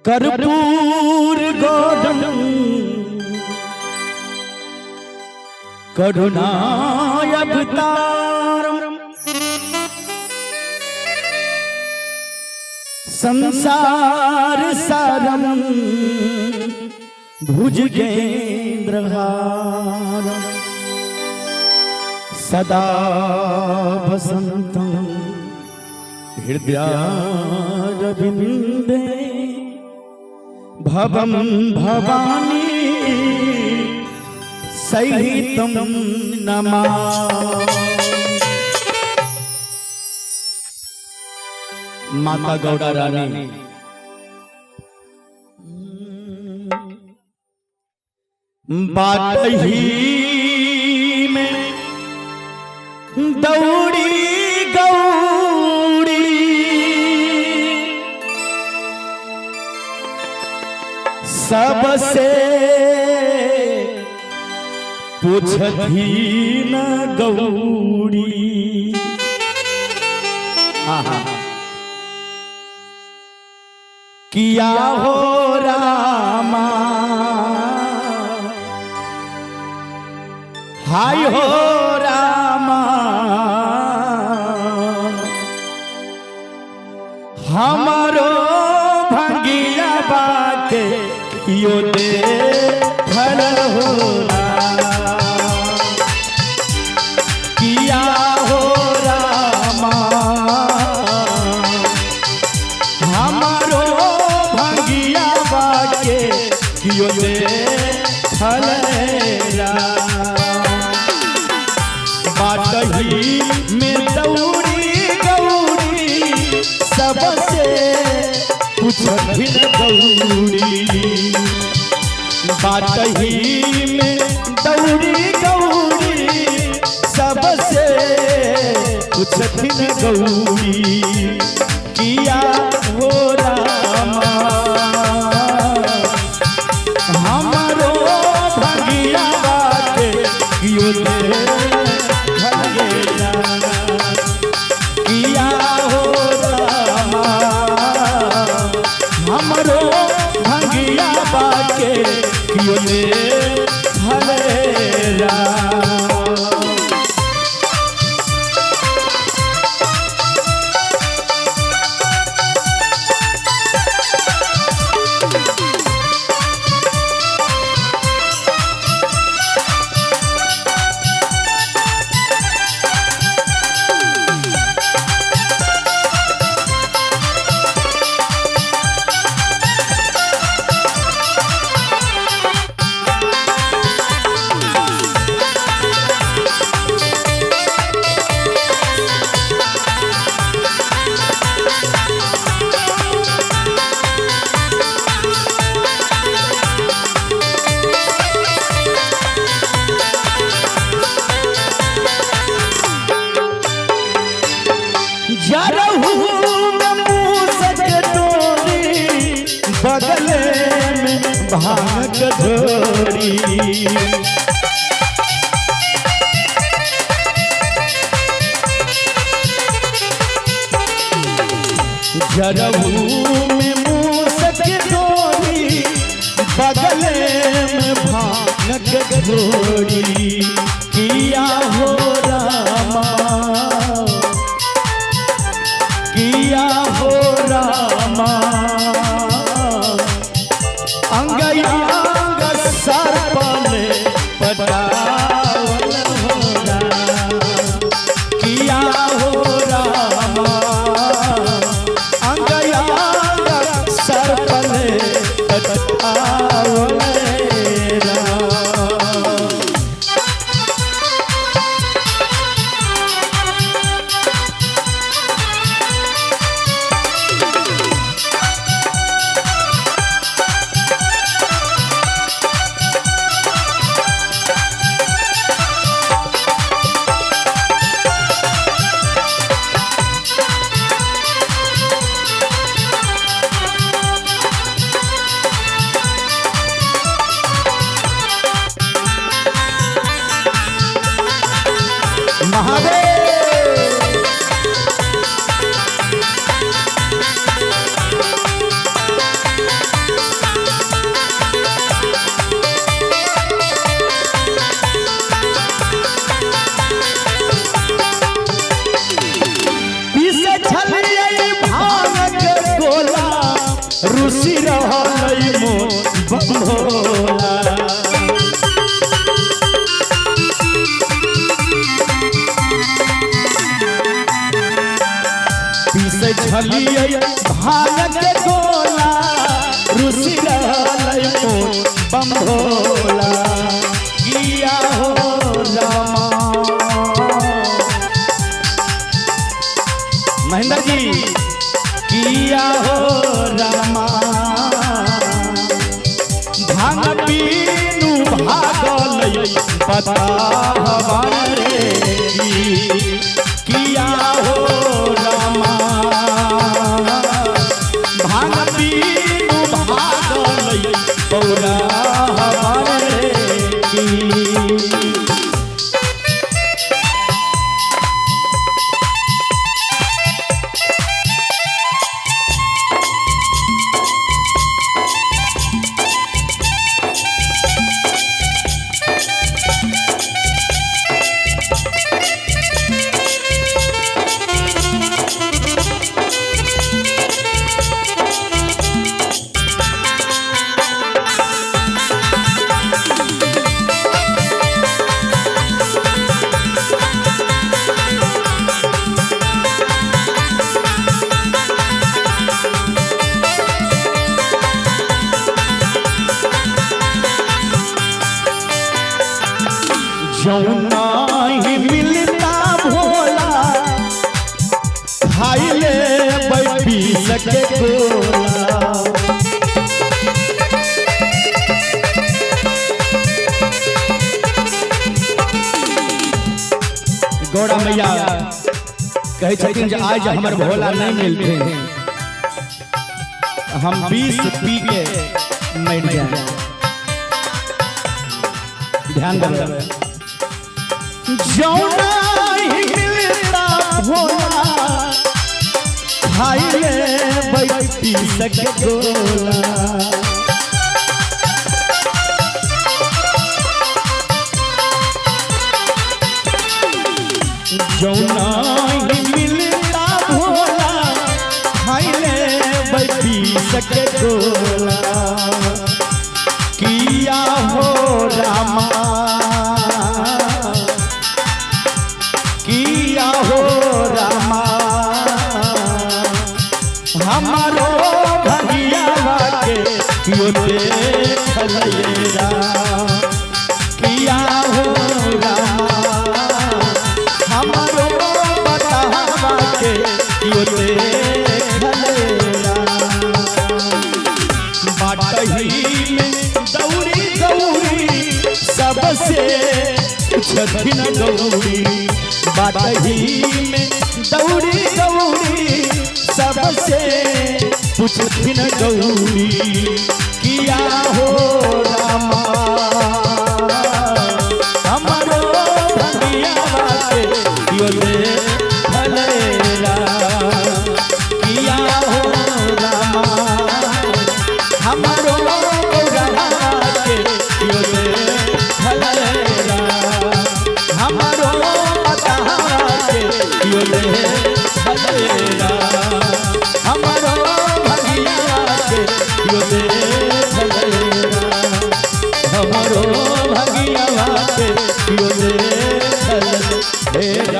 कर्पूर गौरम करुणावतारम संसार सारम भुजगेन्द्रहारम सदा वसन्तं हृदयारविन्दे भवं भवानी सहितं नमामि। माता गौड़ा रानी बात ही में दौड़ी गौड़ी सबसे पूछती न गौड़ी। किया हो रामा हाय हो रामा हमारो भंगिया बाके यो दे भल हो किया हो रामा हमारो भंगिया बाके यो दे भल बाटही में दौड़ी गौड़ी सबसे पूछती न गौड़ी। बाटही में दौड़ी गौड़ी सबसे पूछती न गौड़ी। किया हो रामा हमारो भंगिया बाटे कियो दे किया हो रामा हमरो भंगिया बाके कियो दे भले बगले में भांग ढोरी जरहू में मूसक डोरी बगले में भांग ढोरी। किया हो रामा किया हो रामा अंग सर्पने पटावल होना। किया हो रामा अंग सर्पने पटावल रहलै मोर बम्भोला। पीसे छलिए भांग के गोला रुसि रहलै मोर बम्भोला। किया हो रामा। महेंद्र जी किया हो रामा भांग पीनू भागलै बतावन रे। किया हो रामा भांग पीनू भागलै पौरावन रे। जौना ही मिलता भोला खाई ले पी सके गोला। गौड़ा मैया कहे छथिन जे आज हमर भोला नहीं मिलते हम 20 पी के मर जाए। ध्यान देवे जौना ही मिलता भोला खाई ले पी सके गोला। जौना ही मिलता भोला खाई ले पी सके गोला। किया हो रामा किया हो रामा हमारो भगिया के क्यों देख लेरा। किया हो रामा हमारो बतावा के क्यों देख लेरा। बाटही में दौड़ी दौड़ी सबसे छथिन गौरी। बाटही में दौड़ी दौड़ी सबसे पूछथिन गौरी। किया हो रामा हमारो भगिया के क्यों देख लेरा। किया हो रामा हमारो गौरा के क्यों देख लेरा। हमारो क्यों देख लेरा। हमारो भगिया के क्यों देख लेरा। हमारो भगिया के क्यों देख लेरा।